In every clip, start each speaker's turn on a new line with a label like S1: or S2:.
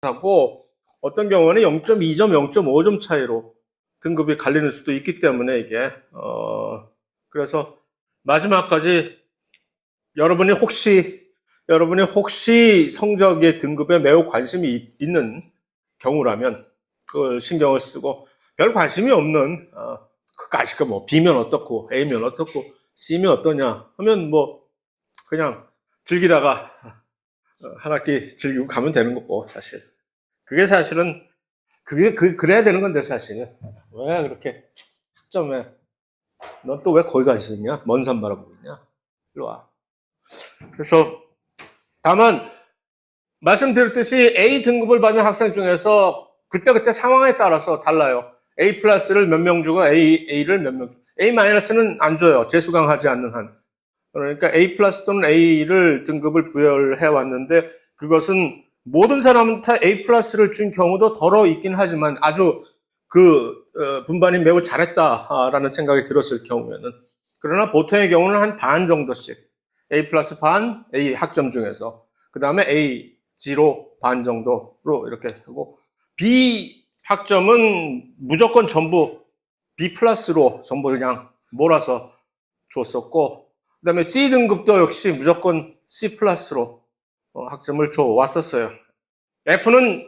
S1: 하고 어떤 경우는 0.2점, 0.5점 차이로 등급이 갈리는 수도 있기 때문에 이게 그래서 마지막까지 여러분이 혹시 성적의 등급에 매우 관심이 있는 경우라면 그걸 신경을 쓰고 별 관심이 없는 그까짓 뭐 B면 어떻고 A면 어떻고 C면 어떠냐 하면 뭐 그냥 즐기다가 한 학기 즐기고 가면 되는 거고 사실 그게 사실은 그래야 되는 건데 사실은 왜 그렇게 학점에 넌 또 왜 거기 가 있었냐 먼 산 바라보고 있냐 일로 와. 그래서 다만 말씀드렸듯이 A 등급을 받는 학생 중에서 그때그때 상황에 따라서 달라요. A 플러스를 몇 명 주고 A를 몇 명 주고 A 마이너스는 안 줘요. 재수강하지 않는 한. 그러니까 A 플러스 또는 A를 등급을 부여를 해왔는데 그것은 모든 사람한테 A 플러스를 준 경우도 덜어 있긴 하지만 아주 분반이 매우 잘했다라는 생각이 들었을 경우에는 그러나 보통의 경우는 한 반 정도씩 A 플러스 반 A 학점 중에서 그 다음에 A G로 반 정도로 이렇게 하고 B 학점은 무조건 전부 B 플러스로 전부 그냥 몰아서 줬었고 그 다음에 C 등급도 역시 무조건 C 플러스로 학점을 줘 왔었어요. F는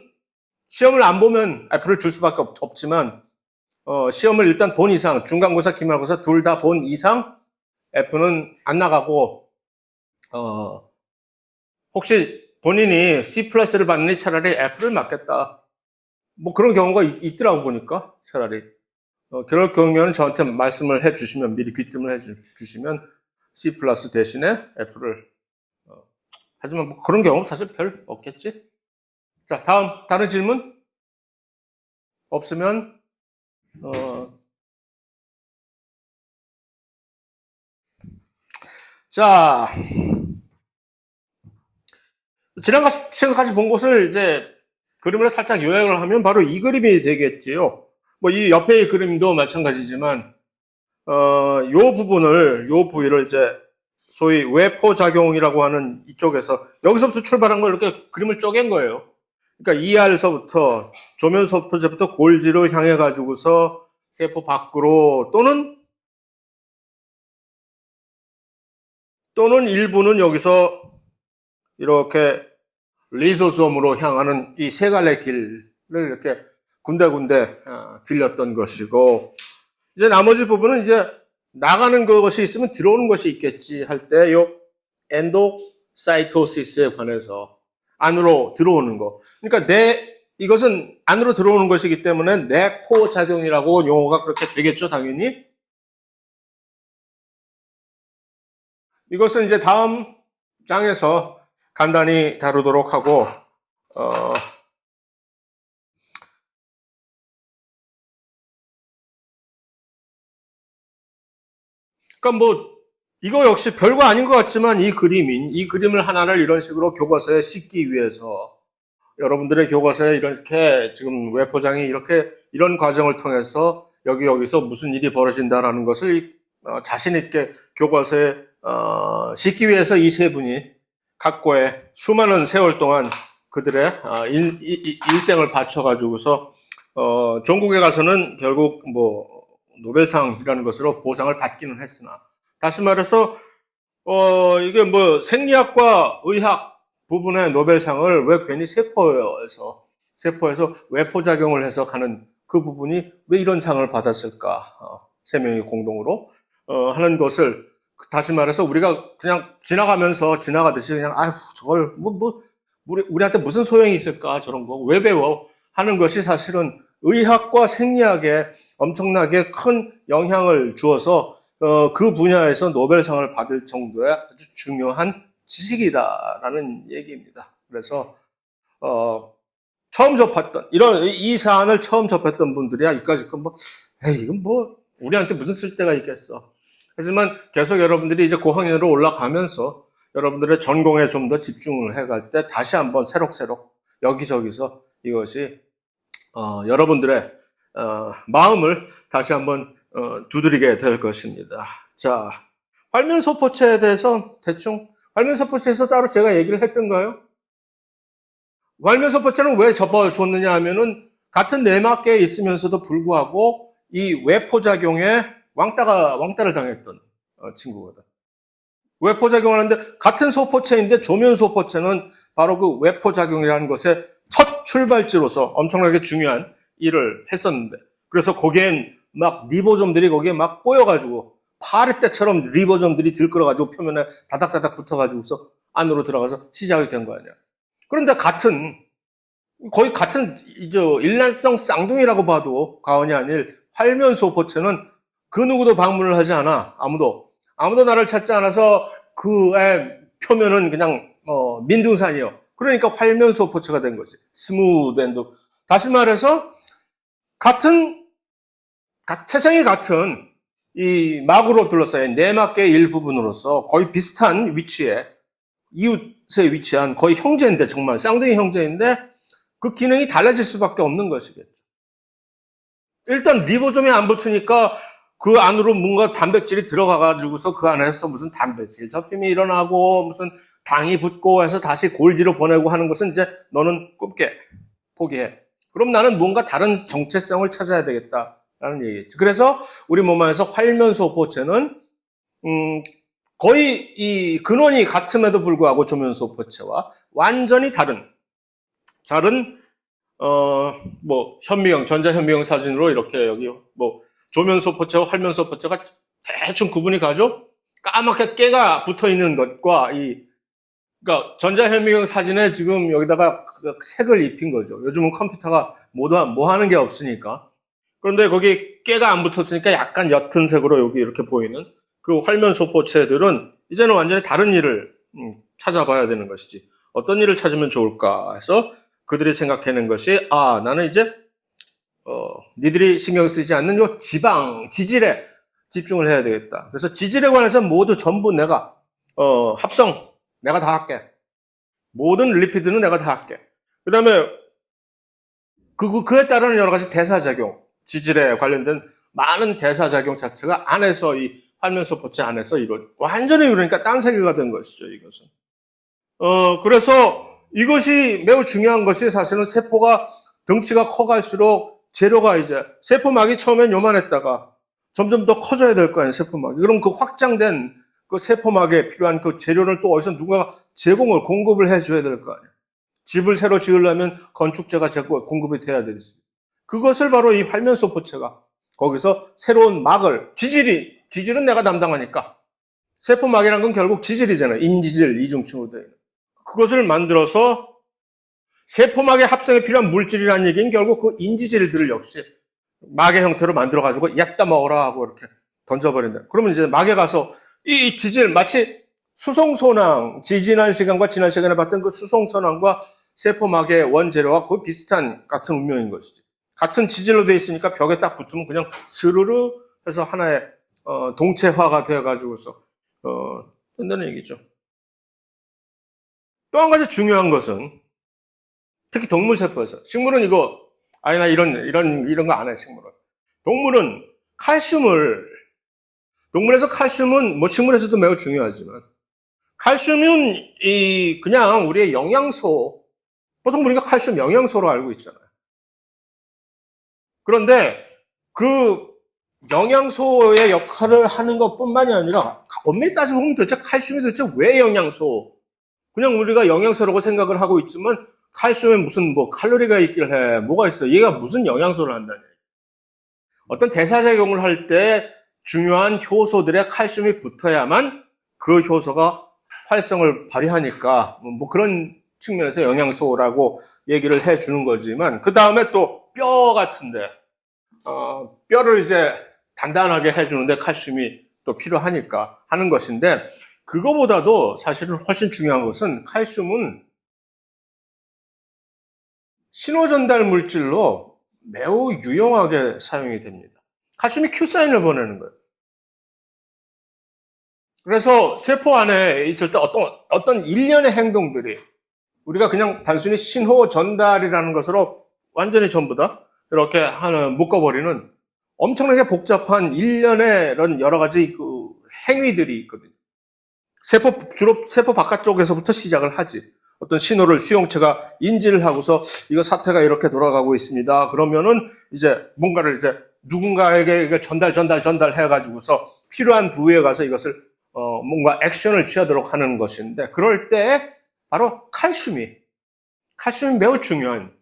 S1: 시험을 안 보면 F를 줄 수밖에 없지만 시험을 일단 본 이상 중간고사, 기말고사 둘 다 본 이상 F는 안 나가고 혹시 본인이 C 플러스를 받느니 차라리 F를 맞겠다. 뭐 그런 경우가 있더라고 보니까 차라리 그럴 경우에는 저한테 말씀을 해주시면 미리 귀뜸을 해주시면 C 플러스 대신에 F를 하지만 뭐 그런 경우 사실 별 없겠지. 자 다른 질문 없으면 자 지난 시간까지 본 것을 이제 그림을 살짝 요약을 하면 바로 이 그림이 되겠지요. 뭐 이 옆에 그림도 마찬가지지만 요 부위를 이제 소위 외포작용이라고 하는 이쪽에서 여기서부터 출발한 걸 이렇게 그림을 쪼갠 거예요. 그러니까 ER서부터 조면서부터 골지를 향해 가지고서 세포 밖으로 또는 일부는 여기서 이렇게 리소솜으로 향하는 이 세 갈래 길을 이렇게 군데군데 들렸던 것이고 이제 나머지 부분은 이제 나가는 것이 있으면 들어오는 것이 있겠지 할 때 요 엔도사이토시스에 관해서 안으로 들어오는 거. 그러니까 이것은 안으로 들어오는 것이기 때문에 내포작용이라고 용어가 그렇게 되겠죠, 당연히. 이것은 이제 다음 장에서 간단히 다루도록 하고, 그러니까 뭐 이거 역시 별거 아닌 것 같지만 이 그림을 하나를 이런 식으로 교과서에 싣기 위해서 여러분들의 교과서에 이렇게 지금 외포장이 이렇게 이런 과정을 통해서 여기서 무슨 일이 벌어진다라는 것을 자신 있게 교과서에 싣기 위해서 이 세 분이 각고의 수많은 세월 동안 그들의 일생을 바쳐가지고서 전국에 가서는 결국 뭐 노벨상이라는 것으로 보상을 받기는 했으나 다시 말해서 이게 뭐 생리학과 의학 부분의 노벨상을 왜 괜히 세포에서 외포작용을 해서 가는 그 부분이 왜 이런 상을 받았을까? 세 명이 공동으로 하는 것을 다시 말해서 우리가 그냥 지나가듯이 그냥 아휴 저걸 우리한테 무슨 소용이 있을까 저런 거 왜 배워 하는 것이 사실은 의학과 생리학에 엄청나게 큰 영향을 주어서 그 분야에서 노벨상을 받을 정도의 아주 중요한 지식이다라는 얘기입니다. 그래서 처음 접했던 이 사안을 처음 접했던 분들이야 이까짓 이건 뭐 우리한테 무슨 쓸데가 있겠어. 하지만 계속 여러분들이 이제 고학년으로 올라가면서 여러분들의 전공에 좀 더 집중을 해갈 때 다시 한번 새록새록 여기저기서 이것이 여러분들의 마음을 다시 한번 두드리게 될 것입니다. 자, 활면소포체에 대해서 대충 활면소포체에서 따로 제가 얘기를 했던가요? 활면소포체는 왜 접어뒀느냐 하면은 같은 내막계에 있으면서도 불구하고 이 외포작용에 왕따를 당했던 친구거든. 외포작용을 하는데 같은 소포체인데 조면소포체는 바로 그 외포작용이라는 것의 첫 출발지로서 엄청나게 중요한 일을 했었는데 그래서 거기엔 막 리보좀들이 거기에 막 꼬여가지고 파리떼처럼 리보좀들이 들끓어가지고 표면에 다닥다닥 붙어가지고서 안으로 들어가서 시작이 된 거 아니야. 그런데 거의 같은 일란성 쌍둥이라고 봐도 과언이 아닐 활면소포체는 그 누구도 방문을 하지 않아. 아무도 나를 찾지 않아서 그의 표면은 그냥 민둥산이요. 그러니까 활면소포체가 된 거지. 스무드앤드. 다시 말해서 태생이 같은 이 막으로 둘러싸인 내막계 일부분으로서 거의 비슷한 위치에 이웃에 위치한 거의 형제인데 정말 쌍둥이 형제인데 그 기능이 달라질 수밖에 없는 것이겠죠. 일단 리보좀이 안 붙으니까 그 안으로 뭔가 단백질이 들어가가지고서 그 안에서 무슨 단백질 접힘이 일어나고 무슨 당이 붙고 해서 다시 골지로 보내고 하는 것은 이제 너는 꿈깨 포기해. 그럼 나는 뭔가 다른 정체성을 찾아야 되겠다라는 얘기겠죠. 그래서 우리 몸 안에서 활면소포체는 거의 이 근원이 같음에도 불구하고 조면소포체와 완전히 다른 현미경, 전자현미경 사진으로 이렇게 여기 조면소포체와 활면소포체가 대충 구분이 가죠? 까맣게 깨가 붙어 있는 것과 그러니까 전자현미경 사진에 지금 여기다가 색을 입힌 거죠. 요즘은 컴퓨터가 뭐 하는 게 없으니까. 그런데 거기 깨가 안 붙었으니까 약간 옅은 색으로 여기 이렇게 보이는 그 활면소포체들은 이제는 완전히 다른 일을 찾아봐야 되는 것이지. 어떤 일을 찾으면 좋을까 해서 그들이 생각해낸 것이 나는 이제 니들이 신경 쓰지 않는 요 지질에 집중을 해야 되겠다. 그래서 지질에 관해서 모두 전부 내가 합성 내가 다 할게. 모든 리피드는 내가 다 할게. 그다음에 그에 따르는 여러 가지 대사작용, 지질에 관련된 많은 대사작용 자체가 안에서 이 활면소포체 안에서 완전히 그러니까 딴 세계가 된 것이죠, 이것은. 그래서 이것이 매우 중요한 것이 사실은 세포가 덩치가 커갈수록 재료가 이제 세포막이 처음엔 요만했다가 점점 더 커져야 될 거 아니에요, 세포막이. 그럼 그 확장된 그 세포막에 필요한 그 재료를 또 어디서 누군가 공급을 해줘야 될 거 아니에요. 집을 새로 지으려면 건축재가 공급이 돼야 되지. 그것을 바로 이 활면소포체가 거기서 새로운 지질은 내가 담당하니까. 세포막이라는 건 결국 지질이잖아요. 인지질, 이중층으로 되어 있는. 그것을 만들어서 세포막의 합성에 필요한 물질이라는 얘기는 결국 그 인지질들을 역시 막의 형태로 만들어가지고 얕다 먹어라 하고 이렇게 던져버린다. 그러면 이제 막에 가서 이 지질 마치 수송소낭, 지난 시간과 지난 시간에 봤던 그 수송소낭과 세포막의 원재료와 거의 비슷한 같은 운명인 것이지. 같은 지질로 되어 있으니까 벽에 딱 붙으면 그냥 스르르 해서 하나의 동체화가 되어가지고서 된다는 얘기죠. 또 한 가지 중요한 것은 특히 동물 세포에서 식물은 나 이런 거 안 해, 식물은. 동물에서 칼슘은 식물에서도 매우 중요하지만 칼슘은 그냥 우리의 영양소, 보통 우리가 칼슘 영양소로 알고 있잖아요. 그런데 그 영양소의 역할을 하는 것뿐만이 아니라 엄밀히 따지고 보면 칼슘이 도대체 왜 영양소? 그냥 우리가 영양소라고 생각을 하고 있지만 칼슘에 무슨 칼로리가 있길 해. 뭐가 있어? 얘가 무슨 영양소를 한다니. 어떤 대사작용을 할 때 중요한 효소들의 칼슘이 붙어야만 그 효소가 활성을 발휘하니까 그런 측면에서 영양소라고 얘기를 해주는 거지만 그 다음에 또 뼈 같은데 뼈를 이제 단단하게 해주는데 칼슘이 또 필요하니까 하는 것인데 그거보다도 사실은 훨씬 중요한 것은 칼슘은 신호전달 물질로 매우 유용하게 사용이 됩니다. 칼슘이 Q사인을 보내는 거예요. 그래서 세포 안에 있을 때 어떤 일련의 행동들이 우리가 그냥 단순히 신호 전달이라는 것으로 완전히 전부 다 이렇게 묶어버리는 엄청나게 복잡한 일련의 이런 여러 가지 행위들이 있거든요. 주로 세포 바깥쪽에서부터 시작을 하지. 어떤 신호를 수용체가 인지를 하고서 이거 사태가 이렇게 돌아가고 있습니다. 그러면은 이제 뭔가를 이제 누군가에게 전달해가지고서 필요한 부위에 가서 이것을 뭔가 액션을 취하도록 하는 것인데, 그럴 때 바로 칼슘이 매우 중요한,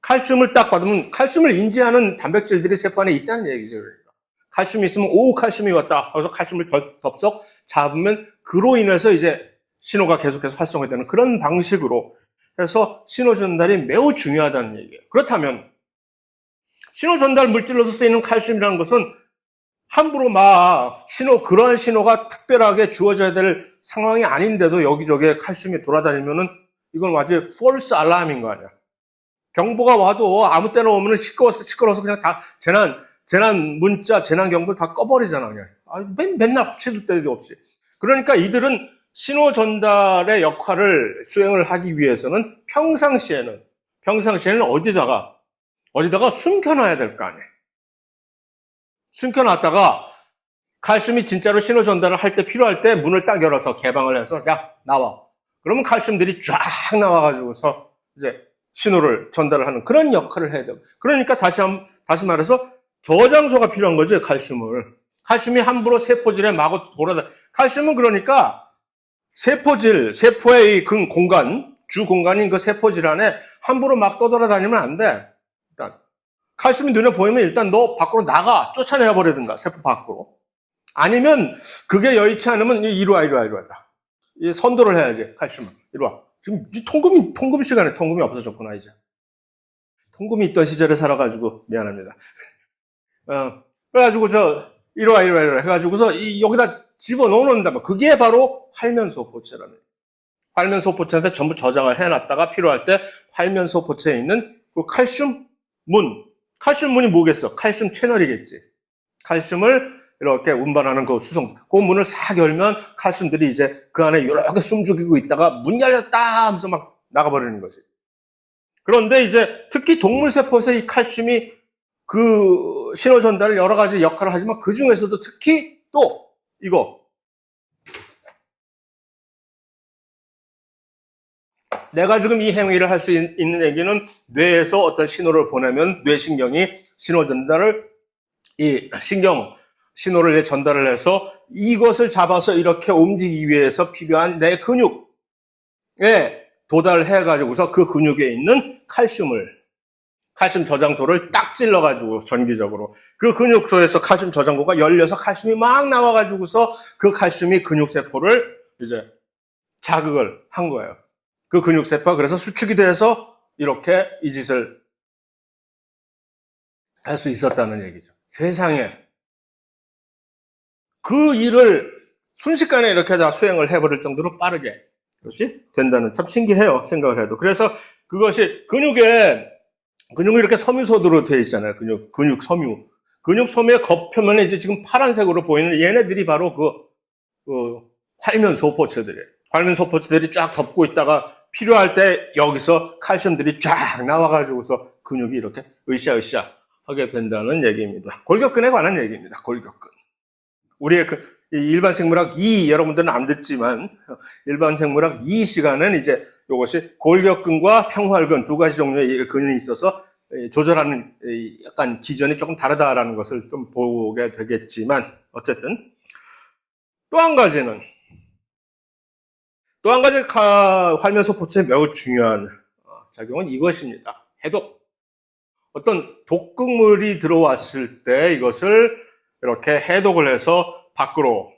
S1: 칼슘을 딱 받으면 칼슘을 인지하는 단백질들이 세포 안에 있다는 얘기죠. 그러니까. 칼슘이 있으면 오, 칼슘이 왔다. 그래서 칼슘을 덥석 잡으면 그로 인해서 이제 신호가 계속해서 활성화되는 그런 방식으로 해서 신호 전달이 매우 중요하다는 얘기예요. 그렇다면 신호 전달 물질로서 쓰이는 칼슘이라는 것은 함부로 막 그러한 신호가 특별하게 주어져야 될 상황이 아닌데도 여기저기에 칼슘이 돌아다니면은 이건 완전 false alarm인 거 아니야. 경보가 와도 아무 때나 오면은 시끄러워서 그냥 다 재난 문자, 재난 경보를 다 꺼버리잖아, 그냥. 맨날 치도 때도 없이. 그러니까 이들은 신호 전달의 역할을 수행을 하기 위해서는 평상시에는 어디다가 숨겨놔야 될 거 아니에요. 숨겨놨다가 칼슘이 진짜로 신호 전달을 할 때 필요할 때 문을 딱 열어서 개방을 해서 야, 나와. 그러면 칼슘들이 쫙 나와가지고서 이제 신호를 전달을 하는 그런 역할을 해야 돼요. 그러니까 다시 말해서 저장소가 필요한 거죠, 칼슘이 함부로 세포질에 마구 칼슘은 그러니까 세포의 주 공간인 그 세포질 안에 함부로 막 떠돌아다니면 안 돼. 일단 칼슘이 눈에 보이면 일단 너 밖으로 나가, 쫓아내야 버리든가, 세포 밖으로. 아니면 그게 여의치 않으면 이리 와. 선도를 해야지, 칼슘은. 이리 와. 지금 통금 시간에 통금이 없어졌구나, 이제. 통금이 있던 시절에 살아가지고 미안합니다. 그래가지고 이리 와 해가지고서 여기다 집어넣는다. 그게 바로 활면소포체라는 거예요. 활면소포체한테 전부 저장을 해놨다가 필요할 때 활면소포체에 있는 그 칼슘문이 뭐겠어? 칼슘 채널이겠지. 칼슘을 이렇게 운반하는 그 그 문을 싹 열면 칼슘들이 이제 그 안에 이렇게 숨죽이고 있다가 문 열렸다 하면서 막 나가버리는 거지. 그런데 이제 특히 동물세포에서 이 칼슘이 그 신호 전달을 여러 가지 역할을 하지만 그 중에서도 특히 또 이거 내가 지금 이 행위를 할 수 있는 얘기는 뇌에서 어떤 신호를 보내면 뇌신경이 신호 전달을 신호를 전달을 해서 이것을 잡아서 이렇게 움직이기 위해서 필요한 내 근육에 도달해가지고서 그 근육에 있는 칼슘 저장소를 딱 찔러가지고 전기적으로 그 근육소에서 칼슘 저장고가 열려서 칼슘이 막 나와가지고서 그 칼슘이 근육세포를 이제 자극을 한 거예요. 그 근육세포가 그래서 수축이 돼서 이렇게 이 짓을 할 수 있었다는 얘기죠. 세상에. 그 일을 순식간에 이렇게 다 수행을 해버릴 정도로 빠르게 그것이 된다는, 참 신기해요, 생각을 해도. 그래서 그것이 근육이 이렇게 섬유소도로 되어 있잖아요. 근육 섬유. 근육 섬유의 겉표면에 이제 지금 파란색으로 보이는 얘네들이 바로 그 활면소포체들이에요. 활면소포체들이 쫙 덮고 있다가 필요할 때 여기서 칼슘들이 쫙 나와가지고서 근육이 이렇게 으쌰으쌰 하게 된다는 얘기입니다. 골격근에 관한 얘기입니다. 골격근. 우리의 일반 생물학 2, 여러분들은 안 듣지만, 일반 생물학 2 시간은 이제 이것이 골격근과 평활근 두 가지 종류의 근이 있어서 조절하는 약간 기전이 조금 다르다라는 것을 좀 보게 되겠지만, 어쨌든, 또 한 가지 활면소포체의 매우 중요한 작용은 이것입니다. 해독. 어떤 독극물이 들어왔을 때 이것을 이렇게 해독을 해서 밖으로,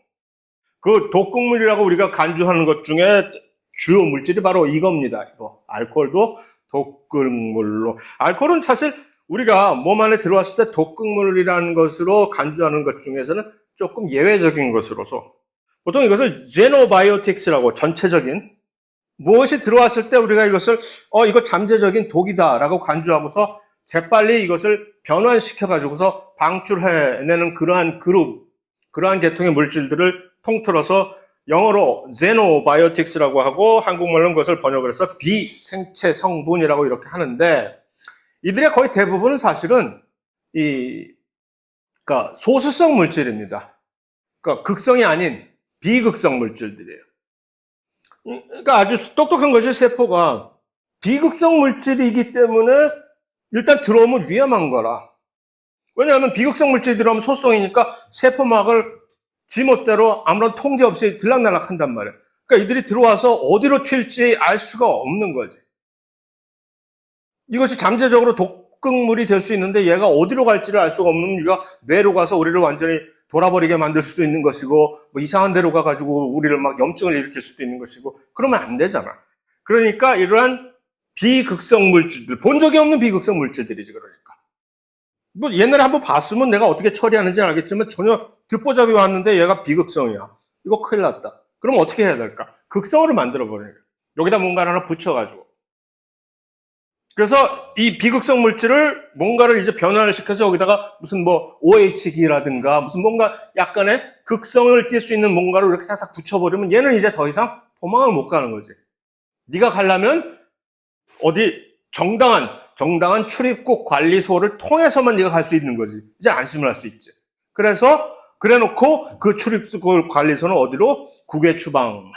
S1: 그 독극물이라고 우리가 간주하는 것 중에 주요 물질이 바로 이겁니다. 이거. 알코올도 독극물로. 알코올은 사실 우리가 몸 안에 들어왔을 때 독극물이라는 것으로 간주하는 것 중에서는 조금 예외적인 것으로서 보통 이것을 제노바이오틱스라고, 전체적인 무엇이 들어왔을 때 우리가 이것을 이거 잠재적인 독이다라고 간주하고서 재빨리 이것을 변환시켜가지고서 방출해내는 그러한 계통의 물질들을 통틀어서 영어로 제노바이오틱스라고 하고 한국말로는 그것을 번역을 해서 비생체 성분이라고 이렇게 하는데, 이들의 거의 대부분은 사실은 그러니까 소수성 물질입니다. 그러니까 극성이 아닌 비극성 물질들이에요. 그러니까 아주 똑똑한 것이 세포가 비극성 물질이기 때문에 일단 들어오면 위험한 거라. 왜냐하면 비극성 물질이 들어오면 소성이니까 세포막을 지멋대로 아무런 통제 없이 들락날락 한단 말이야. 그러니까 이들이 들어와서 어디로 튈지 알 수가 없는 거지. 이것이 잠재적으로 독극물이 될 수 있는데 얘가 어디로 갈지를 알 수가 없는, 우리가 뇌로 가서 우리를 완전히 돌아버리게 만들 수도 있는 것이고, 뭐 이상한 데로 가가지고 우리를 막 염증을 일으킬 수도 있는 것이고, 그러면 안 되잖아. 그러니까 이러한 비극성 물질들, 본 적이 없는 비극성 물질들이지, 그러니까. 뭐 옛날에 한번 봤으면 내가 어떻게 처리하는지 알겠지만 전혀 듣보잡이 왔는데 얘가 비극성이야. 이거 큰일 났다. 그럼 어떻게 해야 될까? 극성으로 만들어버리는 거야. 여기다 뭔가 하나 붙여가지고. 그래서 이 비극성 물질을 뭔가를 이제 변화를 시켜서 여기다가 무슨 뭐 OH기라든가 무슨 뭔가 약간의 극성을 띌 수 있는 뭔가를 이렇게 탁탁 붙여버리면 얘는 이제 더 이상 도망을 못 가는 거지. 네가 가려면 어디 정당한 출입국 관리소를 통해서만 네가 갈 수 있는 거지. 이제 안심을 할 수 있지. 그래서 그래놓고 그 출입국 관리소는 어디로? 국외 추방.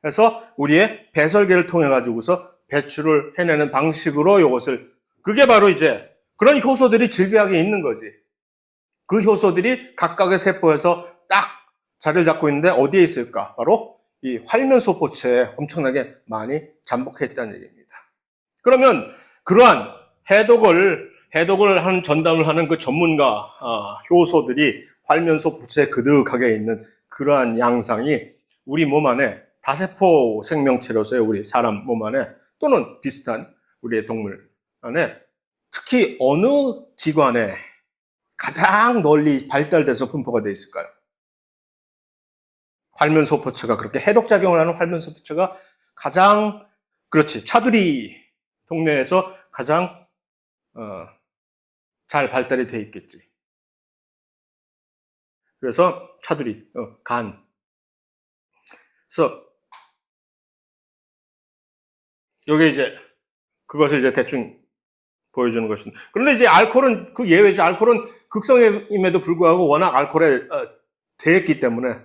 S1: 해서 우리의 배설계를 통해 가지고서 배출을 해내는 방식으로 이것을, 그게 바로 이제 그런 효소들이 질비하게 있는 거지. 그 효소들이 각각의 세포에서 딱 자리를 잡고 있는데 어디에 있을까? 바로 이 활면소포체에 엄청나게 많이 잠복해 있다는 얘기입니다. 그러면 그러한 해독을 하는, 전담을 하는 그 전문가 효소들이 활면소포체에 그득하게 있는 그러한 양상이 우리 몸 안에, 다세포 생명체로서의 우리 사람 몸 안에, 또는 비슷한 우리의 동물 안에, 특히 어느 기관에 가장 널리 발달돼서 분포가 되어 있을까요? 활면소포체가, 그렇게 해독작용을 하는 활면소포체가 가장, 그렇지, 차두리 동네에서 가장 잘 발달이 되어 있겠지. 그래서 차두리, 간. 그래서 요게 이제 그것을 이제 대충 보여주는 것입니다. 그런데 이제 알코올은 그 예외지. 알코올은 극성임에도 불구하고 워낙 알코올에 대했기 때문에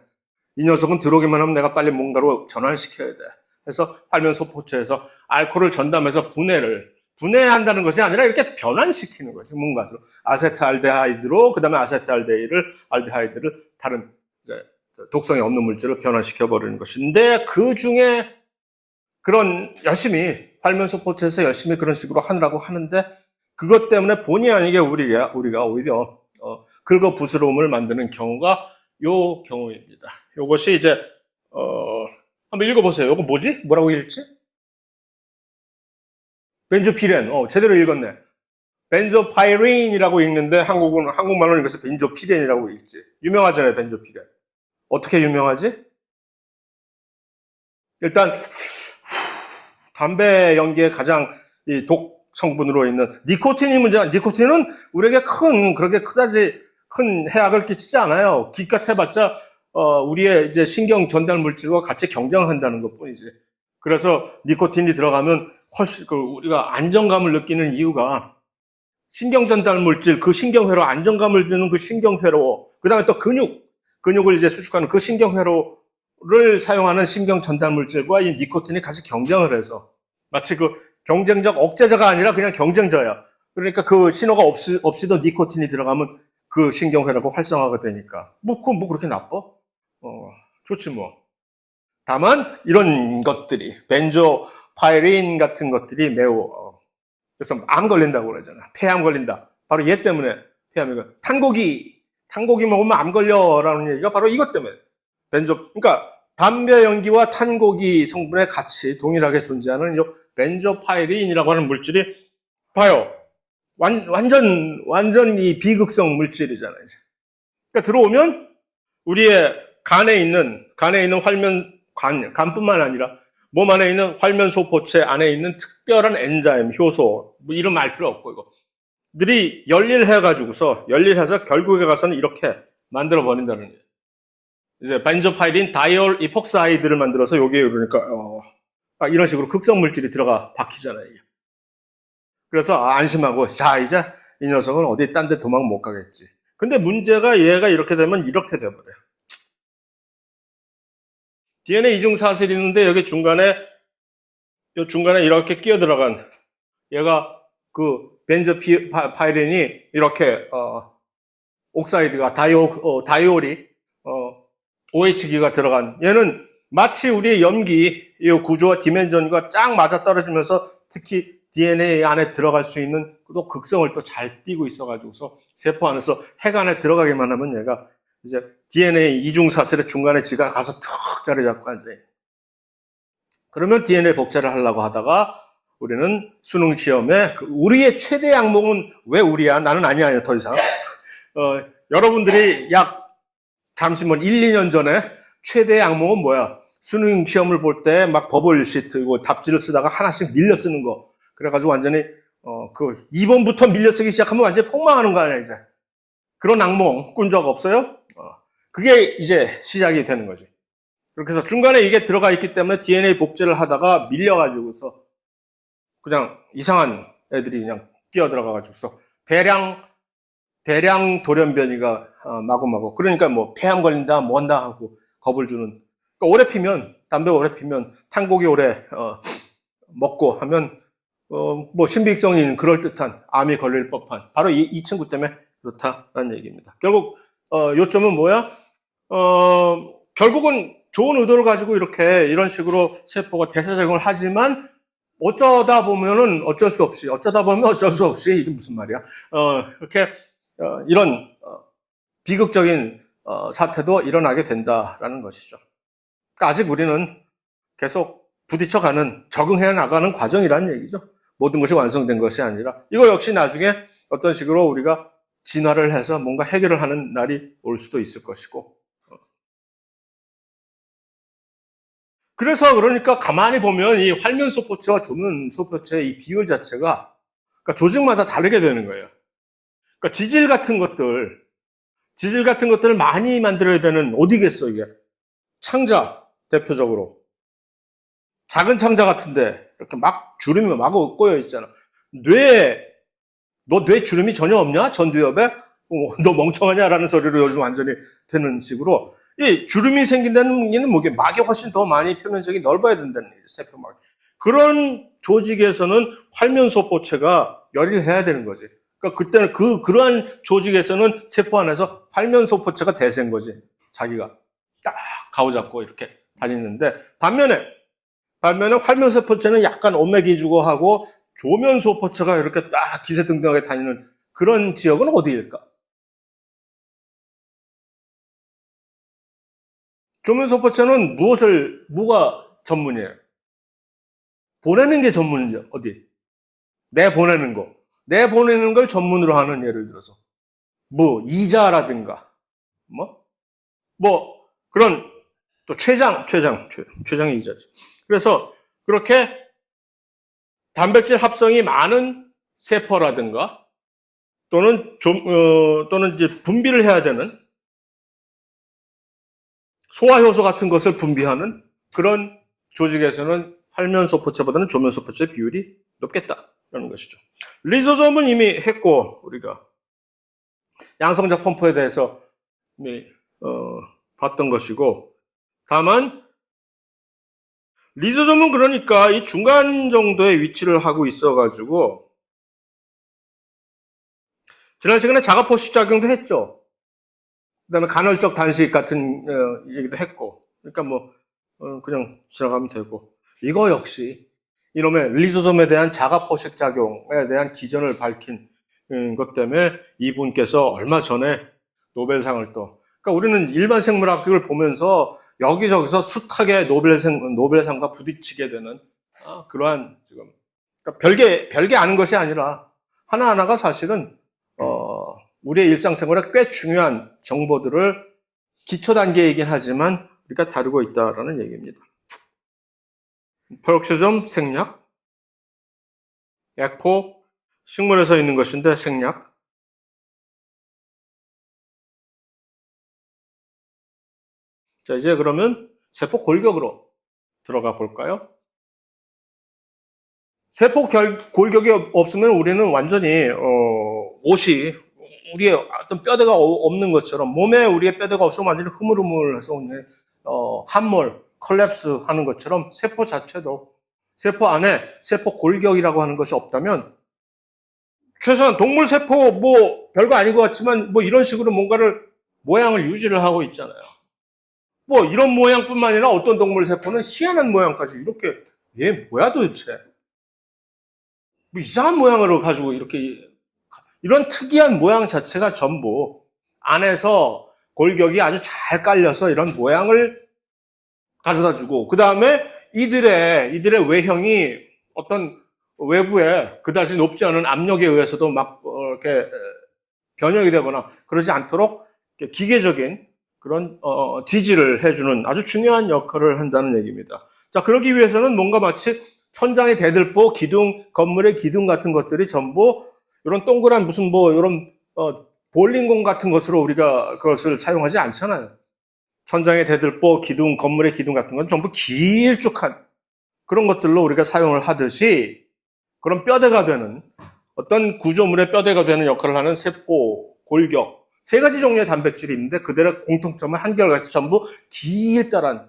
S1: 이 녀석은 들어오기만 하면 내가 빨리 뭔가로 전환시켜야 돼. 그래서 활면소포체에서 알코올을 전담해서 분해한다는 것이 아니라 이렇게 변환시키는 거지. 뭔가로 아세트알데하이드로, 그 다음에 알데하이드를 다른 이제 독성이 없는 물질을 변환시켜 버리는 것인데, 그 중에 그런 열심히 활면소포체에서 열심히 그런 식으로 하느라고 하는데, 그것 때문에 본의 아니게 우리가 오히려 긁어 부스러움을 만드는 경우가 요 경우입니다. 요것이 이제 한번 읽어보세요. 요거 뭐지? 뭐라고 읽지? 벤조피렌. 제대로 읽었네. 벤조파이린이라고 읽는데 한국말로는 이것을 벤조피렌이라고 읽지. 유명하잖아요, 벤조피렌. 어떻게 유명하지? 일단 담배 연기의 가장 이 독 성분으로 있는 니코틴이 문제가, 니코틴은 우리에게 그렇게 큰 해악을 끼치지 않아요. 기껏 해봤자 우리의 이제 신경 전달 물질과 같이 경쟁한다는 것뿐이지. 그래서 니코틴이 들어가면 훨씬 우리가 안정감을 느끼는 이유가, 신경 전달 물질, 그 신경회로 안정감을 주는 그 신경회로, 그 다음에 또 근육을 이제 수축하는 그 신경회로를 사용하는 신경 전달 물질과 이 니코틴이 같이 경쟁을 해서, 마치 그 경쟁적 억제자가 아니라 그냥 경쟁자야. 그러니까 그 신호가 없이도 니코틴이 들어가면 그 신경회로가 활성화가 되니까. 그건 그렇게 나빠? 좋지 뭐. 다만, 이런 것들이, 벤조파이린 같은 것들이 매우, 그래서 암 걸린다고 그러잖아. 폐암 걸린다. 바로 얘 때문에 폐암이. 탄고기 먹으면 암 걸려라는 얘기가 바로 이것 때문에. 그러니까 담배 연기와 탄고기 성분의 같이 동일하게 존재하는 이 벤조파이린이라고 하는 물질이, 봐요. 완전 이 비극성 물질이잖아요. 그러니까 들어오면 우리의 간에 있는 간뿐만 아니라 몸 안에 있는 활면소포체 안에 있는 특별한 엔자임, 효소, 뭐 이름 알 필요 없고, 이거들이 열일해서 결국에 가서는 이렇게 만들어 버린다는 거예요. 이제 벤조파이린 다이올 이폭사이드를 만들어서 여기에 그러니까 이런 식으로 극성 물질이 들어가 박히잖아요. 그래서 안심하고, 자, 이제 이 녀석은 어디 딴 데 도망 못 가겠지. 근데 문제가 얘가 이렇게 되면 이렇게 돼버려요. DNA 이중 사슬이 있는데 여기 중간에 이렇게 끼어 들어간 얘가 그 벤조파이렌이 이렇게 옥사이드가 다이올이 OH기가 들어간 얘는 마치 우리의 염기 이 구조와 디멘전과 쫙 맞아 떨어지면서 특히 DNA 안에 들어갈 수 있는 또 극성을 또 잘 띠고 있어가지고서 세포 안에서 핵 안에 들어가기만 하면 얘가 이제 DNA 이중 사슬의 중간에 지가 가서 턱 자리 잡고 앉아요. 그러면 DNA 복제를 하려고 하다가 우리는 수능 시험에 우리의 최대 악몽은 왜 우리야? 나는 아니야 더 이상. 여러분들이 잠시만 1, 2년 전에 최대의 악몽은 뭐야? 수능 시험을 볼 때 막 버블 시트 이거 답지를 쓰다가 하나씩 밀려 쓰는 거. 그래가지고 완전히 그 2번부터 밀려 쓰기 시작하면 완전히 폭망하는 거 아니야 이제. 그런 악몽 꾼 적 없어요? 그게 이제 시작이 되는 거지. 그렇게 해서 중간에 이게 들어가 있기 때문에 DNA 복제를 하다가 밀려가지고서 그냥 이상한 애들이 그냥 끼어 들어가가지고서 대량 돌연변이가 마구마구. 그러니까 뭐 폐암 걸린다 뭔다 하고 겁을 주는. 그러니까 오래 피면 담배 오래 피면 탄고기 오래 먹고 하면 뭐 신비성이 있는 그럴듯한 암이 걸릴 법한 바로 이 친구 때문에 그렇다라는 얘기입니다. 결국 요점은 뭐야? 결국은 좋은 의도를 가지고 이런 식으로 세포가 대사작용을 하지만 어쩌다 보면 어쩔 수 없이 이게 무슨 말이야? 이렇게 이런 비극적인 사태도 일어나게 된다라는 것이죠. 그러니까 아직 우리는 계속 부딪혀가는 적응해 나가는 과정이라는 얘기죠. 모든 것이 완성된 것이 아니라 이거 역시 나중에 어떤 식으로 우리가 진화를 해서 뭔가 해결을 하는 날이 올 수도 있을 것이고. 그래서 그러니까 가만히 보면 이 활면소포체와 조면소포체의 이 비율 자체가 그러니까 조직마다 다르게 되는 거예요. 그러니까 지질 같은 것들을 많이 만들어야 되는 어디겠어 이게? 창자 대표적으로 작은 창자 같은데 이렇게 막 주름이 막 꼬여 있잖아. 너 뇌 주름이 전혀 없냐? 전두엽에? 너 멍청하냐라는 소리로 요즘 완전히 되는 식으로 이 주름이 생긴다는 얘기는 뭐게 막이 훨씬 더 많이 표면적이 넓어야 된다는 얘기죠. 세포막. 그런 조직에서는 활면소포체가 열일해야 되는 거지. 그러니까 그때는 그러한 조직에서는 세포 안에서 활면소포체가 대세인 거지. 자기가 딱 가오잡고 이렇게 다니는데 반면에 활면소포체는 약간 오매기주고 하고 조면소포체가 이렇게 딱 기세등등하게 다니는 그런 지역은 어디일까? 조면소포체는 뭐가 전문이에요? 보내는 게 전문이죠. 어디? 내보내는 거. 내보내는 걸 전문으로 하는 예를 들어서 이자라든가 그런 또 췌장이 이자죠. 그래서 그렇게 단백질 합성이 많은 세포라든가 또는 이제 분비를 해야 되는 소화효소 같은 것을 분비하는 그런 조직에서는 활면소포체보다는 조면소포체의 비율이 높겠다라는 것이죠. 리소솜은 이미 했고 우리가 양성자 펌프에 대해서 이미 봤던 것이고 다만 리소솜은 그러니까 이 중간 정도의 위치를 하고 있어가지고 지난 시간에 자가포식 작용도 했죠. 그다음에 간헐적 단식 같은 얘기도 했고 그러니까 그냥 지나가면 되고 이거 역시 이놈의 리소솜에 대한 자가포식 작용에 대한 기전을 밝힌 것 때문에 이분께서 얼마 전에 노벨상을 그러니까 우리는 일반 생물학을 보면서 여기저기서 숱하게 노벨상과 부딪히게 되는 그러한 지금 그러니까 별게 아는 것이 아니라 하나하나가 사실은 우리의 일상생활에 꽤 중요한 정보들을 기초 단계이긴 하지만 우리가 다루고 있다라는 얘기입니다. 페록시즘 생략, 에코 식물에서 있는 것인데 생략. 자 이제 그러면 세포 골격으로 들어가 볼까요? 세포 골격이 없으면 우리는 완전히 옷이 우리의 어떤 뼈대가 없는 것처럼 몸에 우리의 뼈대가 없으면 완전히 흐물흐물해서 함몰 컬랩스 하는 것처럼 세포 자체도 세포 안에 세포 골격이라고 하는 것이 없다면 최소한 동물 세포 뭐 별거 아닌 것 같지만 뭐 이런 식으로 뭔가를 모양을 유지를 하고 있잖아요. 뭐 이런 모양뿐만 아니라 어떤 동물 세포는 희한한 모양까지 이렇게 얘 뭐야 도대체? 뭐 이상한 모양으로 가지고 이렇게 이런 특이한 모양 자체가 전부 안에서 골격이 아주 잘 깔려서 이런 모양을 가져다 주고 그 다음에 이들의 외형이 어떤 외부에 그다지 높지 않은 압력에 의해서도 막 이렇게 변형이 되거나 그러지 않도록 기계적인 그런 지지를 해주는 아주 중요한 역할을 한다는 얘기입니다. 자, 그러기 위해서는 뭔가 마치 천장의 대들보, 기둥, 건물의 기둥 같은 것들이 전부 이런 동그란 무슨 뭐 이런 볼링공 같은 것으로 우리가 그것을 사용하지 않잖아요. 천장의 대들보, 기둥, 건물의 기둥 같은 건 전부 길쭉한 그런 것들로 우리가 사용을 하듯이 그런 뼈대가 되는 어떤 구조물의 뼈대가 되는 역할을 하는 세포, 골격 세 가지 종류의 단백질이 있는데 그들의 공통점은 한결같이 전부 길다란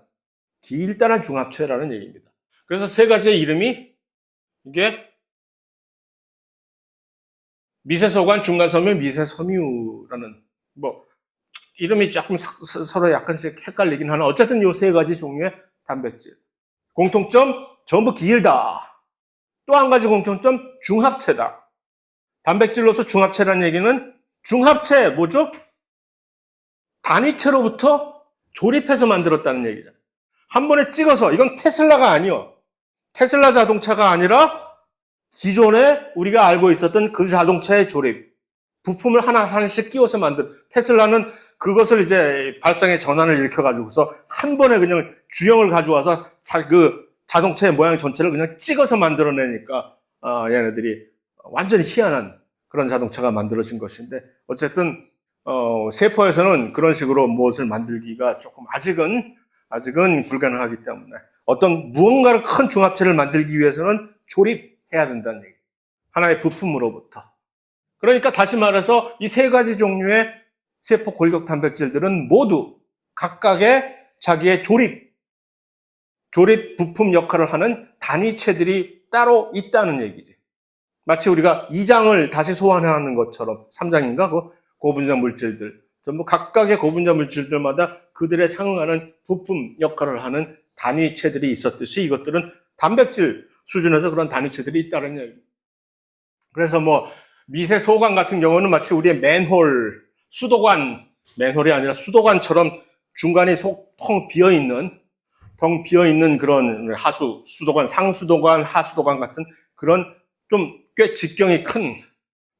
S1: 중합체라는 얘기입니다. 그래서 세 가지의 이름이 이게 미세소관, 중간섬유, 미세섬유라는 뭐 이름이 조금 서로 약간씩 헷갈리긴 하나 어쨌든 이 세 가지 종류의 단백질 공통점 전부 길다. 또 한 가지 공통점 중합체다. 단백질로서 중합체라는 얘기는 중합체 뭐죠? 단위체로부터 조립해서 만들었다는 얘기잖아요. 한 번에 찍어서 이건 테슬라가 아니요. 테슬라 자동차가 아니라 기존에 우리가 알고 있었던 그 자동차의 조립. 부품을 하나씩 끼워서 만든 테슬라는 그것을 이제 발상의 전환을 일으켜가지고서 한 번에 그냥 주형을 가져와서 그 자동차의 모양 전체를 그냥 찍어서 만들어내니까 얘네들이 완전히 희한한 그런 자동차가 만들어진 것인데 어쨌든 세포에서는 그런 식으로 무엇을 만들기가 조금 아직은 불가능하기 때문에 어떤 무언가를 큰 중합체를 만들기 위해서는 조립해야 된다는 얘기죠. 하나의 부품으로부터. 그러니까 다시 말해서 이 세 가지 종류의 세포 골격 단백질들은 모두 각각의 자기의 조립 부품 역할을 하는 단위체들이 따로 있다는 얘기지. 마치 우리가 2장을 다시 소환하는 것처럼 3장인가 그 고분자 물질들 전부 각각의 고분자 물질들마다 그들에 상응하는 부품 역할을 하는 단위체들이 있었듯이 이것들은 단백질 수준에서 그런 단위체들이 있다는 얘기. 그래서 뭐 미세 소관 같은 경우는 마치 우리의 맨홀 맨홀이 아니라 수도관처럼 중간에 텅 비어있는 그런 수도관, 상수도관, 하수도관 같은 그런 좀 꽤 직경이 큰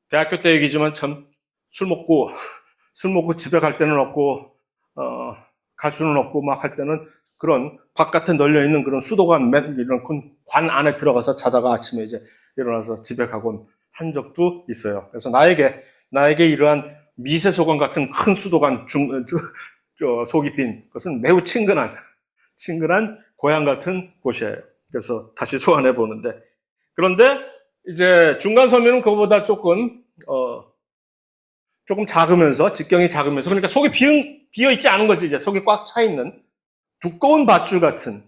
S1: 대학교 때 얘기지만 참 술 먹고 집에 갈 때는 없고 갈 수는 없고 막 할 때는 그런 바깥에 널려 있는 그런 수도관 이런 큰 관 안에 들어가서 자다가 아침에 이제 일어나서 집에 가곤 한 적도 있어요. 그래서 나에게 이러한 미세소관 같은 큰 수도관 속이 빈 것은 매우 친근한 고향 같은 곳이에요. 그래서 다시 소환해 보는데 그런데 이제 중간섬유는 그거보다 조금 작으면서 직경이 작으면서 그러니까 속이 비어 있지 않은 거지. 이제 속이 꽉 차 있는 두꺼운 밧줄 같은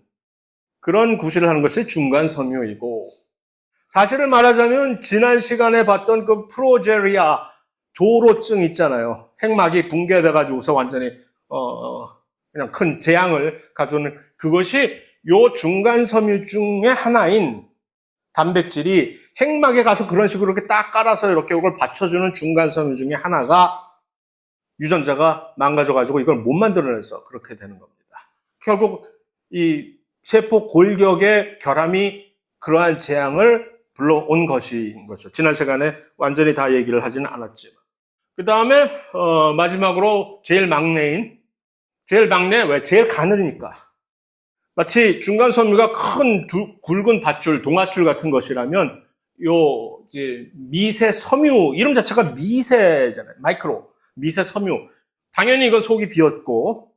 S1: 그런 구실을 하는 것이 중간섬유이고 사실을 말하자면 지난 시간에 봤던 그 프로제리아 조로증 있잖아요. 핵막이 붕괴돼가지고서 완전히 그냥 큰 재앙을 가져오는 그것이 요 중간섬유 중에 하나인 단백질이 핵막에 가서 그런 식으로 이렇게 딱 깔아서 이렇게 이걸 받쳐주는 중간섬유 중에 하나가 유전자가 망가져가지고 이걸 못 만들어내서 그렇게 되는 겁니다. 결국 이 세포 골격의 결함이 그러한 재앙을 불러온 것인 거죠. 지난 시간에 완전히 다 얘기를 하지는 않았지만. 그 다음에 마지막으로 제일 막내 왜? 제일 가늘으니까. 마치 중간섬유가 큰 굵은 밧줄, 동아줄 같은 것이라면 이제 미세섬유 이름 자체가 미세잖아요. 마이크로 미세섬유. 당연히 이건 속이 비었고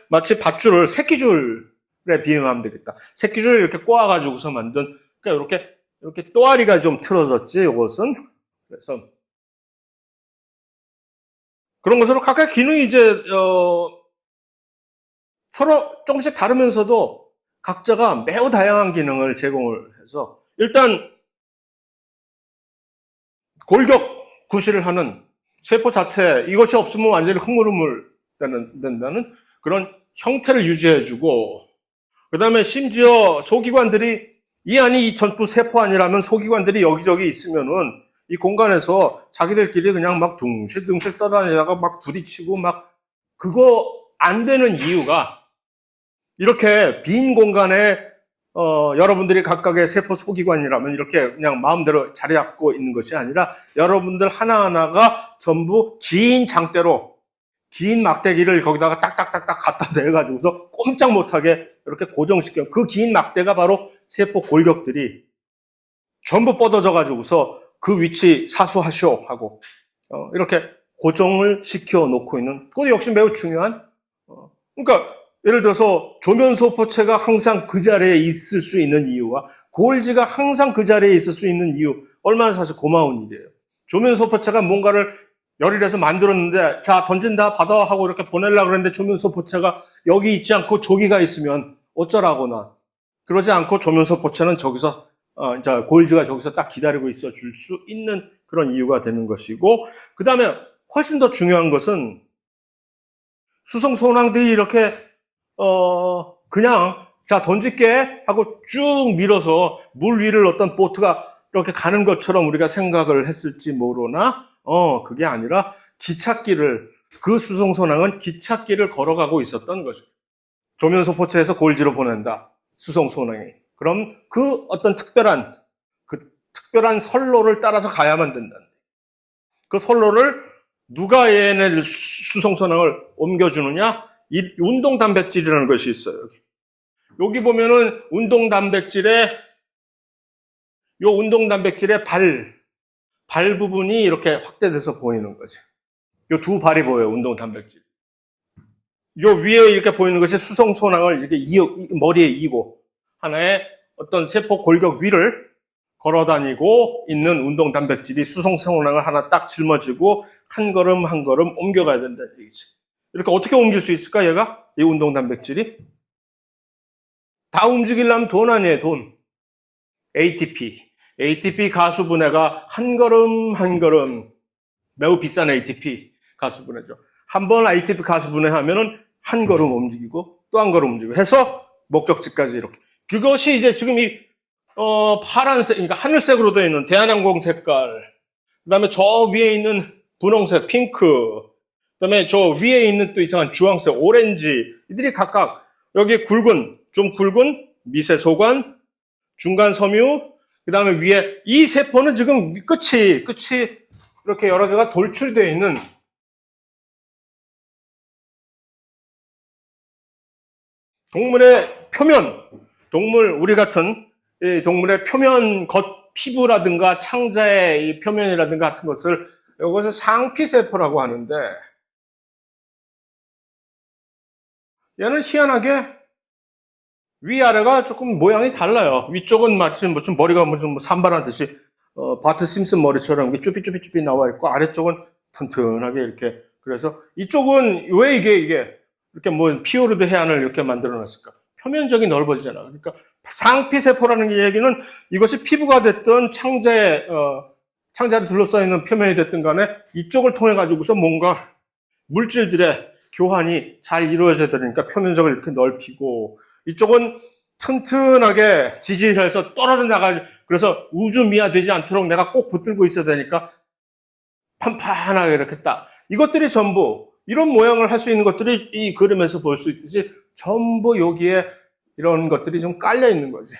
S1: 마치 밧줄을 새끼줄에 비유하면 되겠다. 새끼줄을 이렇게 꼬아가지고서 만든 그러니까 이렇게 또아리가 좀 틀어졌지 이것은. 그래서 그런 것으로 각각 기능이 이제 서로 조금씩 다르면서도 각자가 매우 다양한 기능을 제공을 해서 일단 골격 구실을 하는 세포 자체, 이것이 없으면 완전히 흐물흐물 된다는 그런 형태를 유지해주고, 그 다음에 심지어 소기관들이 이 안이 전부 세포 아니라면 소기관들이 여기저기 있으면은 이 공간에서 자기들끼리 그냥 막 둥실둥실 떠다니다가 막 부딪히고 막 그거 안 되는 이유가 이렇게 빈 공간에 여러분들이 각각의 세포 소기관이라면 이렇게 그냥 마음대로 자리 잡고 있는 것이 아니라 여러분들 하나하나가 전부 긴 장대로 긴 막대기를 거기다가 딱딱딱딱 갖다 대가지고서 꼼짝 못하게 이렇게 고정시켜. 그 긴 막대가 바로 세포 골격들이 전부 뻗어져가지고서 그 위치 사수하시오 하고 이렇게 고정을 시켜 놓고 있는, 그것도 역시 매우 중요한, 그러니까 예를 들어서 조면소포체가 항상 그 자리에 있을 수 있는 이유와 골지가 항상 그 자리에 있을 수 있는 이유, 얼마나 사실 고마운 일이에요. 조면소포체가 뭔가를 열일해서 만들었는데 자 던진다 받아 하고 이렇게 보내려고 그랬는데 조면소포체가 여기 있지 않고 저기가 있으면 어쩌라고나, 그러지 않고 조면소포체는 저기서 이제 골지가 저기서 딱 기다리고 있어 줄 수 있는 그런 이유가 되는 것이고, 그 다음에 훨씬 더 중요한 것은 수성소낭들이 이렇게 그냥 자 던질게 하고 쭉 밀어서 물 위를 어떤 보트가 이렇게 가는 것처럼 우리가 생각을 했을지 모르나 그게 아니라 기찻길을, 그 수송소낭은 기찻길을 걸어가고 있었던 거죠. 조면소포체에서 골지로 보낸다 수송소낭이. 그럼 그 어떤 특별한 선로를 따라서 가야만 된다. 그 선로를 누가 얘네 수송소낭을 옮겨주느냐? 이 운동단백질이라는 것이 있어요. 여기 보면은 운동단백질의 발 부분이 이렇게 확대돼서 보이는 거죠. 요 두 발이 보여요, 운동단백질. 요 위에 이렇게 보이는 것이 수성소낭을 이렇게 머리에 이고 하나의 어떤 세포 골격 위를 걸어다니고 있는 운동단백질이 수성소낭을 하나 딱 짊어지고 한 걸음 한 걸음 옮겨가야 된다는 얘기죠. 이렇게 어떻게 옮길 수 있을까, 얘가? 이 운동단백질이? 다 움직이려면 돈 아니에요, 돈. ATP 가수분해가 한 걸음 한 걸음, 매우 비싼 ATP 가수분해죠. 한 번 ATP 가수분해하면은 한 걸음 움직이고 또 한 걸음 움직이고 해서 목적지까지 이렇게. 그것이 이제 지금 이 파란색, 그러니까 하늘색으로 되어 있는 대한항공 색깔, 그다음에 저 위에 있는 분홍색, 핑크, 그다음에 저 위에 있는 또 이상한 주황색, 오렌지, 이들이 각각 여기 좀 굵은 미세소관, 중간 섬유, 그다음에 위에 이 세포는 지금 끝이 이렇게 여러 개가 돌출되어 있는 동물의 표면, 우리 같은 동물의 표면, 피부라든가 창자의 이 표면이라든가 같은 것을 이것을 상피세포라고 하는데, 얘는 희한하게 위아래가 조금 모양이 달라요. 위쪽은 마치 무슨 머리가 무슨 산발하듯이 바트 심슨 머리처럼 쭈삐쭈삐 나와 있고, 아래쪽은 튼튼하게 이렇게. 그래서 이쪽은 왜 이게 이렇게 뭐 피오르드 해안을 이렇게 만들어 놨을까? 표면적이 넓어지잖아. 그러니까 상피세포라는 얘기는 이것이 피부가 됐든 창자를 둘러싸이는 표면이 됐든 간에 이쪽을 통해 가지고서 뭔가 물질들의 교환이 잘 이루어져야 되니까 표면적을 이렇게 넓히고, 이쪽은 튼튼하게 지지해서 떨어져 나가, 그래서 우주미화 되지 않도록 내가 꼭 붙들고 있어야 되니까 판판하게 이렇게 딱. 이것들이 전부 이런 모양을 할 수 있는 것들이 이 그림에서 볼 수 있듯이 전부 여기에 이런 것들이 좀 깔려 있는 거지.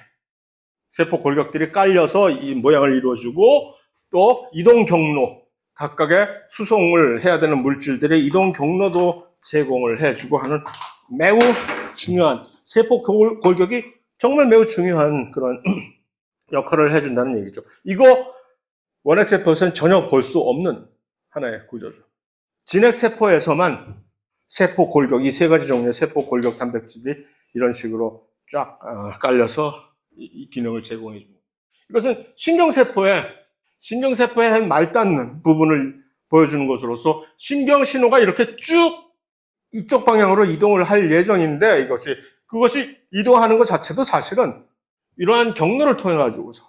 S1: 세포 골격들이 깔려서 이 모양을 이루어주고, 또 이동 경로, 각각의 수송을 해야 되는 물질들의 이동 경로도 제공을 해주고 하는 매우 중요한, 세포 골격이 정말 매우 중요한 그런 역할을 해준다는 얘기죠. 이거 원핵세포에서는 전혀 볼 수 없는 하나의 구조죠. 진핵세포에서만 세포 골격, 이 세 가지 종류의 세포 골격 단백질이 이런 식으로 쫙 깔려서 이 기능을 제공해 줍니다. 이것은 신경세포의 말 닿는 부분을 보여주는 것으로서 신경 신호가 이렇게 쭉 이쪽 방향으로 이동을 할 예정인데 그것이 이동하는 것 자체도 사실은 이러한 경로를 통해 가지고서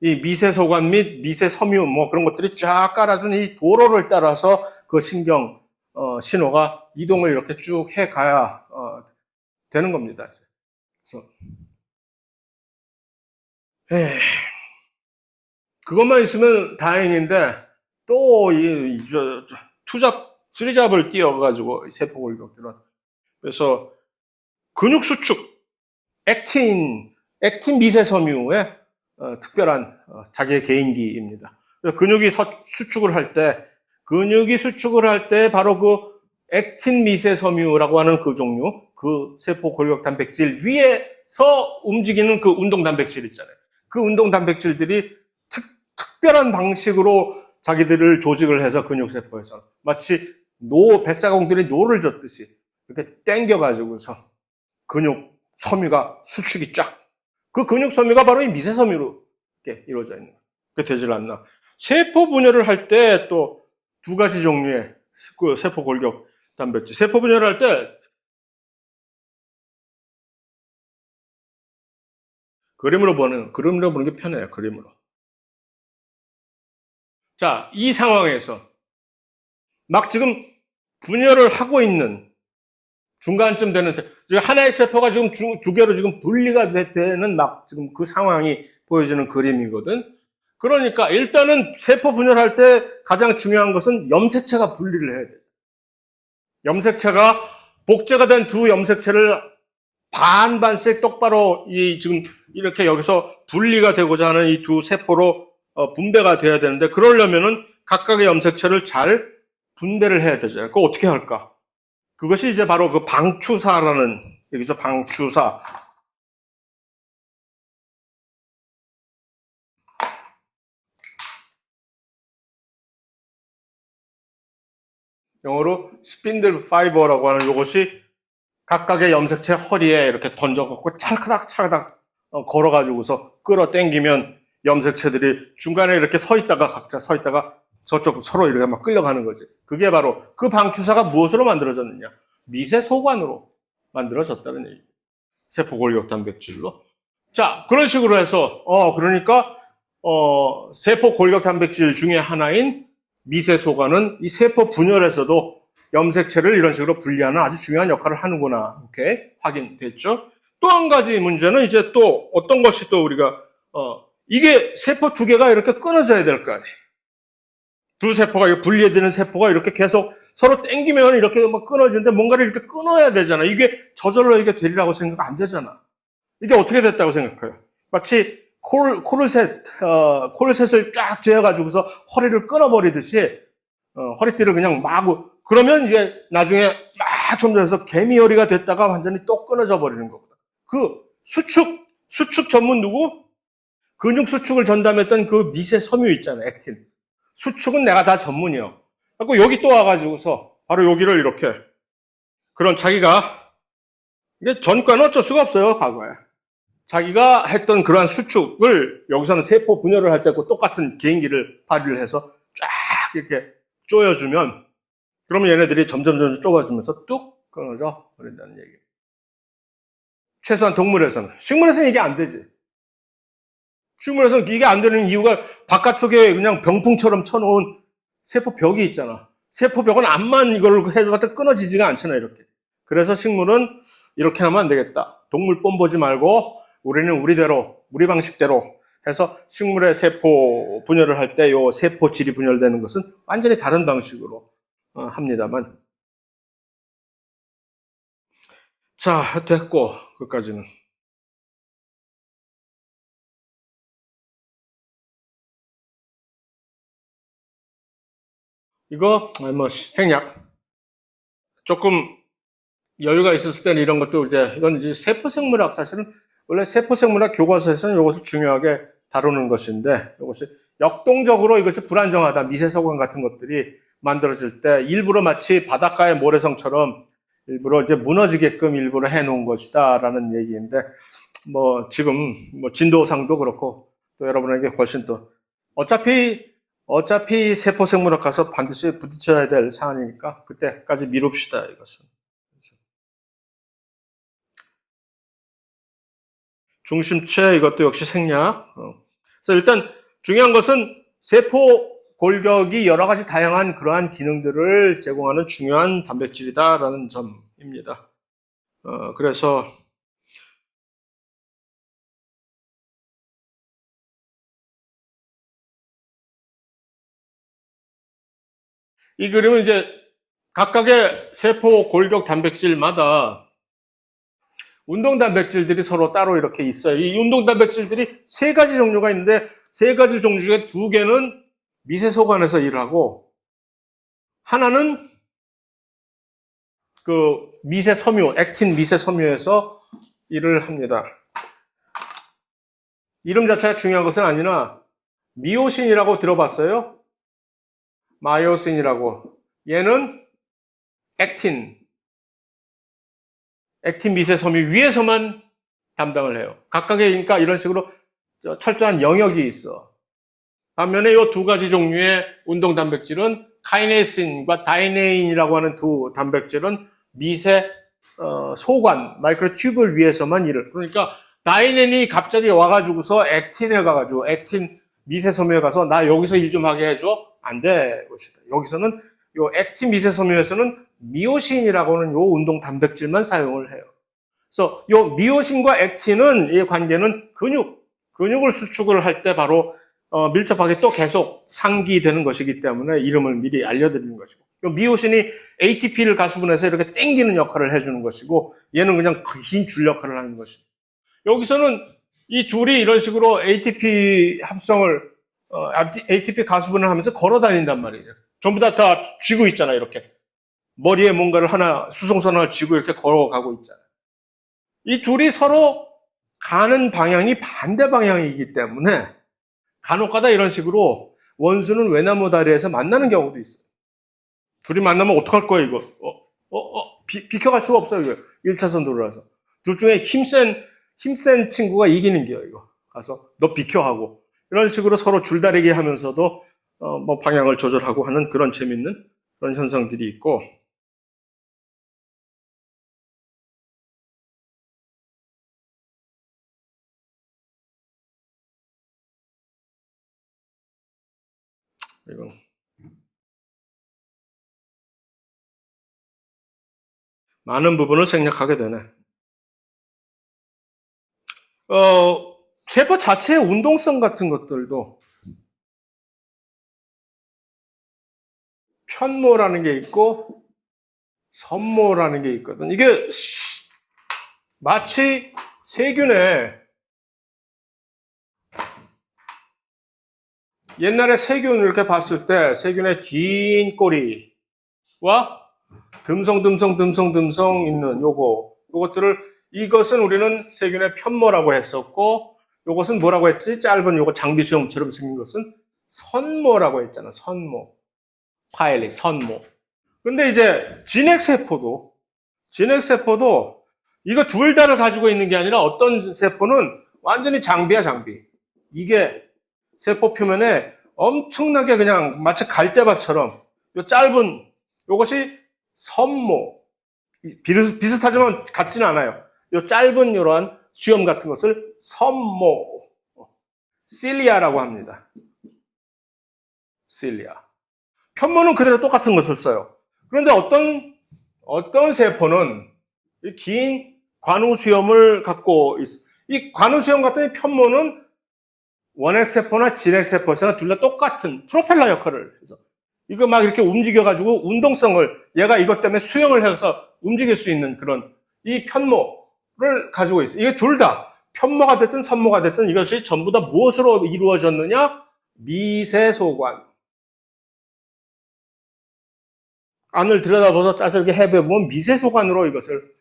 S1: 이 미세소관 및 미세섬유 뭐 그런 것들이 쫙 깔아준 이 도로를 따라서 그 신경 신호가 이동을 이렇게 쭉 해가야 되는 겁니다. 그래서 그것만 있으면 다행인데 또 쓰리잡을 띄워가지고 세포골격들은 그래서 근육 수축 액틴 미세섬유의 특별한 자기의 개인기입니다. 근육이 수축을 할 때 바로 그 액틴 미세섬유라고 하는 그 종류, 그 세포 골격 단백질 위에서 움직이는 그 운동 단백질 있잖아요. 그 운동 단백질들이 특별한 방식으로 자기들을 조직을 해서 근육세포에서 마치 뱃사공들이 노를 젓듯이 이렇게 당겨가지고서 근육 섬유가 수축이 쫙. 그 근육 섬유가 바로 이 미세섬유로 이렇게 이루어져 있는 거예요. 그게 되질 않나. 세포 분열을 할 때 또 두 가지 종류의 그 세포 골격 단백질. 세포 분열을 할 때 그림으로 보는 게 편해요. 그림으로. 자, 이 상황에서 막 지금 분열을 하고 있는 중간쯤 되는 하나의 세포가 지금 두 개로 지금 분리가 되는 막 지금 그 상황이 보여지는 그림이거든. 그러니까 일단은 세포 분열할 때 가장 중요한 것은 염색체가 분리를 해야 되죠. 염색체가 복제가 된 두 염색체를 반반씩 똑바로 지금 이렇게 여기서 분리가 되고자 하는 이 두 세포로 분배가 돼야 되는데 그러려면은 각각의 염색체를 잘 분배를 해야 되잖아요. 그거 어떻게 할까? 그것이 이제 바로 그 방추사라는 얘기죠. 방추사. 영어로 스핀들 파이버라고 하는 이것이 각각의 염색체 허리에 이렇게 던져갖고 찰카닥 걸어가지고서 끌어당기면 염색체들이 중간에 이렇게 각자 서 있다가 저쪽 서로 이렇게 막 끌려가는 거지. 그게 바로 그 방추사가 무엇으로 만들어졌느냐? 미세소관으로 만들어졌다는 얘기. 세포골격 단백질로. 자, 그런 식으로 해서 그러니까 세포 골격 단백질 중에 하나인 미세소관은 이 세포 분열에서도 염색체를 이런 식으로 분리하는 아주 중요한 역할을 하는구나. 이렇게 확인됐죠? 또 한 가지 문제는 이제 또 어떤 것이 또 우리가 이게 세포 두 개가 이렇게 끊어져야 될 거 아니에요. 두 세포가 분리되는 세포가 이렇게 계속 서로 땡기면 이렇게 막 끊어지는데 뭔가를 이렇게 끊어야 되잖아. 이게 저절로 이게 되리라고 생각 안 되잖아. 이게 어떻게 됐다고 생각해요? 마치 코르셋을 쫙 쥐어가지고서 허리를 끊어버리듯이 허리띠를 그냥 마구 그러면 이제 나중에 막 점점해서 개미허리가 됐다가 완전히 또 끊어져 버리는 거거든. 그 수축 전문 누구? 근육 수축을 전담했던 그 미세 섬유 있잖아요. 액틴. 수축은 내가 다 전문이요. 그리고 여기 또 와가지고서 바로 여기를 이렇게 그런 자기가 이게 전과는 어쩔 수가 없어요. 과거에. 자기가 했던 그러한 수축을 여기서는 세포 분열을 할 때 똑같은 개인기를 발휘를 해서 쫙 이렇게 조여주면 그러면 얘네들이 점점 좁아지면서 뚝 끊어져 버린다는 얘기. 최소한 동물에서는. 식물에서는 이게 안 되지. 식물에서는 이게 안 되는 이유가 바깥쪽에 그냥 병풍처럼 쳐놓은 세포벽이 있잖아. 세포벽은 암만 이걸 해도 끊어지지가 않잖아, 이렇게. 그래서 식물은 이렇게 하면 안 되겠다. 동물 뽐보지 말고 우리는 우리 방식대로 해서 식물의 세포 분열을 할 때 요 세포 질이 분열되는 것은 완전히 다른 방식으로 합니다만. 자, 됐고, 그까지는. 이거, 생략. 조금 여유가 있었을 때는 이런 것도 이건 이제 세포생물학 사실은 원래 세포생물학 교과서에서는 이것을 중요하게 다루는 것인데 이것이 역동적으로 이것이 불안정하다. 미세소관 같은 것들이 만들어질 때 일부러 마치 바닷가의 모래성처럼 일부러 이제 무너지게끔 일부러 해놓은 것이다라는 얘기인데 지금 진도상도 그렇고 또 여러분에게 훨씬 또 어차피 세포생물학 가서 반드시 부딪혀야 될 사안이니까 그때까지 미룹시다 이것은. 중심체, 이것도 역시 생략. 그래서 일단 중요한 것은 세포 골격이 여러 가지 다양한 그러한 기능들을 제공하는 중요한 단백질이다라는 점입니다. 그래서 이 그림은 이제 각각의 세포 골격 단백질마다 운동 단백질들이 서로 따로 이렇게 있어요. 이 운동 단백질들이 세 가지 종류가 있는데 세 가지 종류 중에 두 개는 미세소관에서 일하고 하나는 그 미세섬유, 액틴 미세섬유에서 일을 합니다. 이름 자체가 중요한 것은 아니나 미오신이라고 들어봤어요? 마이오신이라고. 얘는 액틴 미세섬유 위에서만 담당을 해요. 각각의 그러니까 이런 식으로 철저한 영역이 있어. 반면에 이 두 가지 종류의 운동 단백질은 카이네신과 다이네인이라고 하는 두 단백질은 미세 소관, 마이크로튜브를 위해서만 일을. 그러니까 다이네인이 갑자기 와가지고서 액틴에 가가지고 액틴 미세섬유에 가서 나 여기서 일 좀 하게 해줘? 안 돼. 여기서는 요 액틴 미세섬유에서는 미오신이라고 하는 요 운동 단백질만 사용을 해요. 그래서 요 미오신과 액틴은 이 관계는 근육을 수축을 할 때 바로 밀접하게 또 계속 상기되는 것이기 때문에 이름을 미리 알려드리는 것이고, 요 미오신이 ATP를 가수분해서 이렇게 땡기는 역할을 해주는 것이고, 얘는 그냥 긴 줄 역할을 하는 것이고, 여기서는 이 둘이 이런 식으로 ATP 합성을 ATP 가수분을 하면서 걸어 다닌단 말이에요. 전부 다 쥐고 있잖아요, 이렇게. 머리에 뭔가를 하나, 수송선 하나 쥐고 이렇게 걸어가고 있잖아요. 이 둘이 서로 가는 방향이 반대 방향이기 때문에 간혹가다 이런 식으로 원수는 외나무 다리에서 만나는 경우도 있어요. 둘이 만나면 어떡할 거야, 이거? 비켜갈 수가 없어요, 이거. 1차선 도로라서. 둘 중에 힘센 친구가 이기는 게요, 이거. 가서, 너 비켜 하고. 이런 식으로 서로 줄다리기 하면서도, 뭐 방향을 조절하고 하는 그런 재밌는 그런 현상들이 있고, 이건 많은 부분을 생략하게 되네. 세포 자체의 운동성 같은 것들도 편모라는 게 있고 선모라는 게 있거든. 이게 마치 옛날에 세균을 이렇게 봤을 때 세균의 긴 꼬리와 듬성 있는 이것은 우리는 세균의 편모라고 했었고, 요것은 뭐라고 했지? 짧은 요거 장비 수염처럼 생긴 것은 선모라고 했잖아. 선모. 파일리, 선모. 근데 이제 진핵세포도 이거 둘 다를 가지고 있는 게 아니라 어떤 세포는 완전히 장비야, 장비. 이게 세포 표면에 엄청나게 그냥 마치 갈대밭처럼 요 짧은 요것이 선모. 비슷하지만 같지는 않아요. 요 짧은 이러한 수염 같은 것을 선모, 실리아라고 합니다. 실리아. 편모는 그대로 똑같은 것을 써요. 그런데 어떤 세포는 긴 관우수염을 갖고 있어. 이 관우수염 같은 편모는 원핵세포나 진핵세포에서는 둘 다 똑같은 프로펠러 역할을 해서 이거 막 이렇게 움직여가지고 운동성을 얘가 이것 때문에 수영을 해서 움직일 수 있는 그런 이 편모를 가지고 있어요. 이게 둘 다 편모가 됐든 선모가 됐든 이것이 전부 다 무엇으로 이루어졌느냐? 미세소관. 안을 들여다보서 따스하게 해보면 미세소관으로 이것을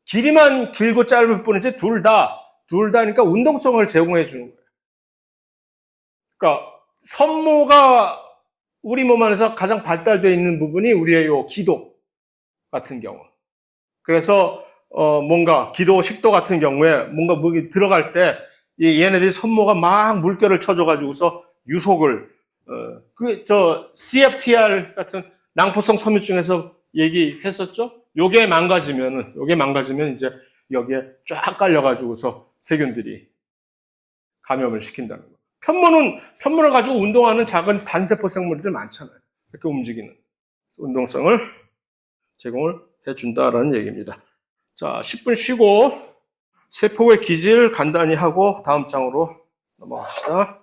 S1: 길이만 길고 짧을 뿐이지 둘 다 그러니까 운동성을 제공해 주는 거예요. 그러니까 선모가 우리 몸 안에서 가장 발달되어 있는 부분이 우리의 요 기도 같은 경우. 그래서 뭔가 기도 식도 같은 경우에 뭔가 뭐기 들어갈 때 얘네들이 선모가 막 물결을 쳐줘가지고서 유속을 CFTR 같은 낭포성 섬유증에서 얘기했었죠. 요게 망가지면 이제 여기에 쫙 깔려가지고서 세균들이 감염을 시킨다는 거. 편문을 가지고 운동하는 작은 단세포 생물들 많잖아요. 이렇게 움직이는 운동성을 제공을 해준다라는 얘기입니다. 자, 10분 쉬고 세포의 기질 간단히 하고 다음 장으로 넘어갑시다.